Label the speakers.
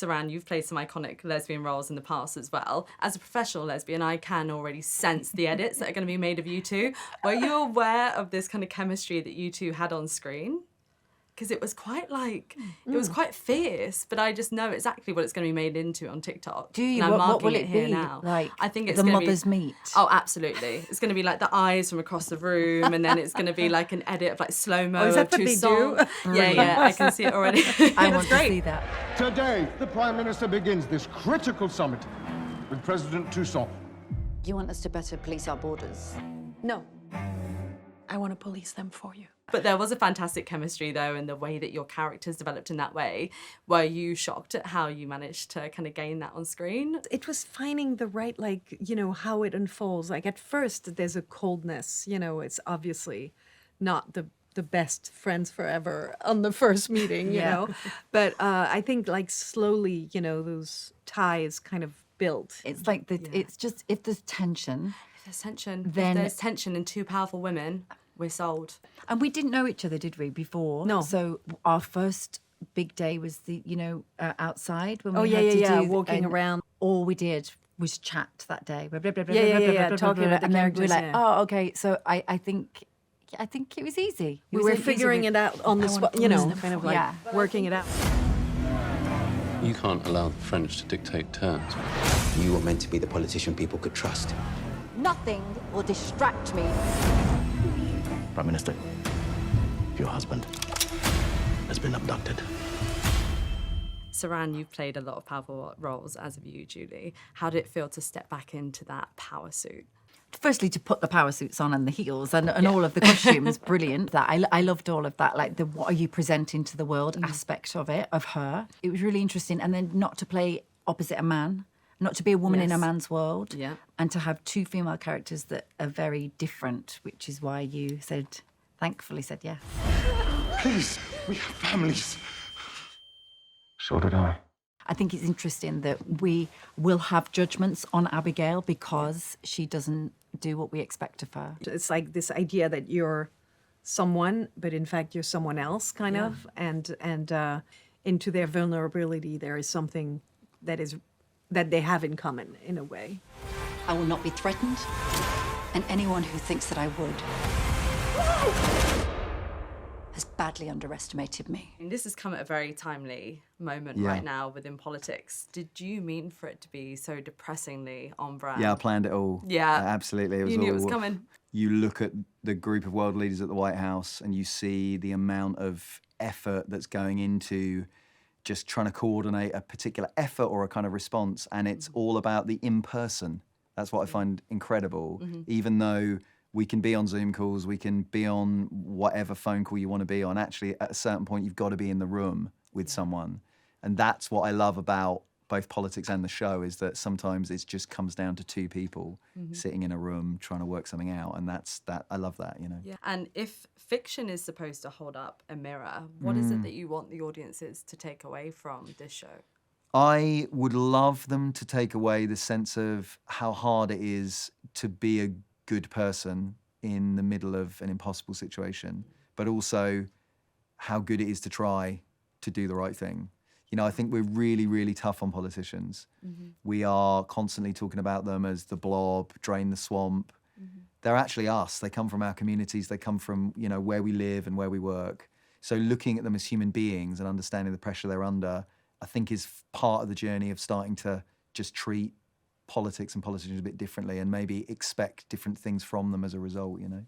Speaker 1: Suranne, you've played some iconic lesbian roles in the past as well. As a professional lesbian, I can already sense the edits that are going to be made of you two. Were you aware of this kind of chemistry that you two had on screen? Because it was quite like, it was quite fierce, but I just know exactly what it's going to be made into on TikTok.
Speaker 2: Do you?
Speaker 1: And I'm
Speaker 2: What will
Speaker 1: marking
Speaker 2: it
Speaker 1: here
Speaker 2: be?
Speaker 1: now.
Speaker 2: Like
Speaker 1: I think it's
Speaker 2: the
Speaker 1: gonna
Speaker 2: mothers meet?
Speaker 1: Oh, absolutely. It's going to be like the eyes from across the room, and then it's going to be like an edit of like slow-mo
Speaker 3: is that
Speaker 1: of
Speaker 3: what they
Speaker 1: Toussaint.
Speaker 3: do?
Speaker 1: Yeah, I can see it already.
Speaker 2: I want to see that.
Speaker 4: Today, the Prime Minister begins this critical summit with President Toussaint.
Speaker 5: You want us to better police our borders?
Speaker 3: No. I want to police them for you.
Speaker 1: But there was a fantastic chemistry, though, in the way that your characters developed in that way. Were you shocked at how you managed to kind of gain that on screen?
Speaker 3: It was finding the right, like, you know, how it unfolds. Like, at first, there's a coldness, you know, it's obviously not the best friends forever on the first meeting, you know. But I think, like, slowly, you know, those ties kind of built.
Speaker 2: It's like, it's just, if there's tension...
Speaker 1: If there's tension,
Speaker 2: then...
Speaker 1: if there's tension in two powerful women, we're sold.
Speaker 2: And we didn't know each other, did we, before?
Speaker 3: No.
Speaker 2: So our first big day was the, you know, outside when
Speaker 3: Oh,
Speaker 2: we
Speaker 3: yeah,
Speaker 2: had
Speaker 3: yeah,
Speaker 2: to
Speaker 3: yeah,
Speaker 2: do...
Speaker 3: walking
Speaker 2: and
Speaker 3: around.
Speaker 2: all we did was chat that day. Blah, blah, blah, blah,
Speaker 3: Yeah, yeah,
Speaker 2: blah,
Speaker 3: yeah,
Speaker 2: blah,
Speaker 3: yeah,
Speaker 2: blah,
Speaker 3: talking
Speaker 2: blah,
Speaker 3: about the
Speaker 2: and then we were
Speaker 3: characters,
Speaker 2: like,
Speaker 3: yeah.
Speaker 2: oh, okay. So I think it was easy.
Speaker 3: We were figuring it out on the spot, you know, kind of like working it out.
Speaker 6: You can't allow the French to dictate terms.
Speaker 7: You were meant to be the politician people could trust.
Speaker 5: Nothing will distract me.
Speaker 7: Prime Minister, your husband has been abducted.
Speaker 1: Suranne, you've played a lot of powerful roles, as have you, Julie. How did it feel to step back into that power suit?
Speaker 2: Firstly, to put the power suits on and the heels and all of the costumes, brilliant. That I loved all of that, like the what are you presenting to the world aspect of it, of her. It was really interesting. And then not to play opposite a man, not to be a woman in a man's world, and to have two female characters that are very different, which is why you thankfully said yes.
Speaker 4: Please, we have families.
Speaker 7: So did I.
Speaker 2: I think it's interesting that we will have judgments on Abigail because she doesn't do what we expect of her.
Speaker 3: It's like this idea that you're someone, but in fact you're someone else, kind of, and into their vulnerability there is something that they have in common in a way.
Speaker 5: I will not be threatened, and anyone who thinks that I would has badly underestimated me.
Speaker 1: And this has come at a very timely moment right now within politics. Did you mean for it to be so depressingly on brand?
Speaker 8: Yeah, I planned it all.
Speaker 1: Yeah.
Speaker 8: Absolutely. It was
Speaker 1: You knew
Speaker 8: all,
Speaker 1: it was coming.
Speaker 8: You look at the group of world leaders at the White House and you see the amount of effort that's going into just trying to coordinate a particular effort or a kind of response, and it's all about the in-person. That's what I find incredible. Even though we can be on Zoom calls, we can be on whatever phone call you want to be on. Actually, at a certain point, you've got to be in the room with someone. And that's what I love about both politics and the show, is that sometimes it just comes down to two people sitting in a room trying to work something out. And I love that, you know.
Speaker 1: Yeah. And if fiction is supposed to hold up a mirror, what is it that you want the audiences to take away from this show?
Speaker 8: I would love them to take away the sense of how hard it is to be a good person in the middle of an impossible situation, but also how good it is to try to do the right thing. You know, I think we're really, really tough on politicians. We are constantly talking about them as the blob, drain the swamp. They're actually us. They come from our communities. They come from, you know, where we live and where we work. So looking at them as human beings and understanding the pressure they're under, I think is part of the journey of starting to just treat politics and politicians a bit differently and maybe expect different things from them as a result, you know?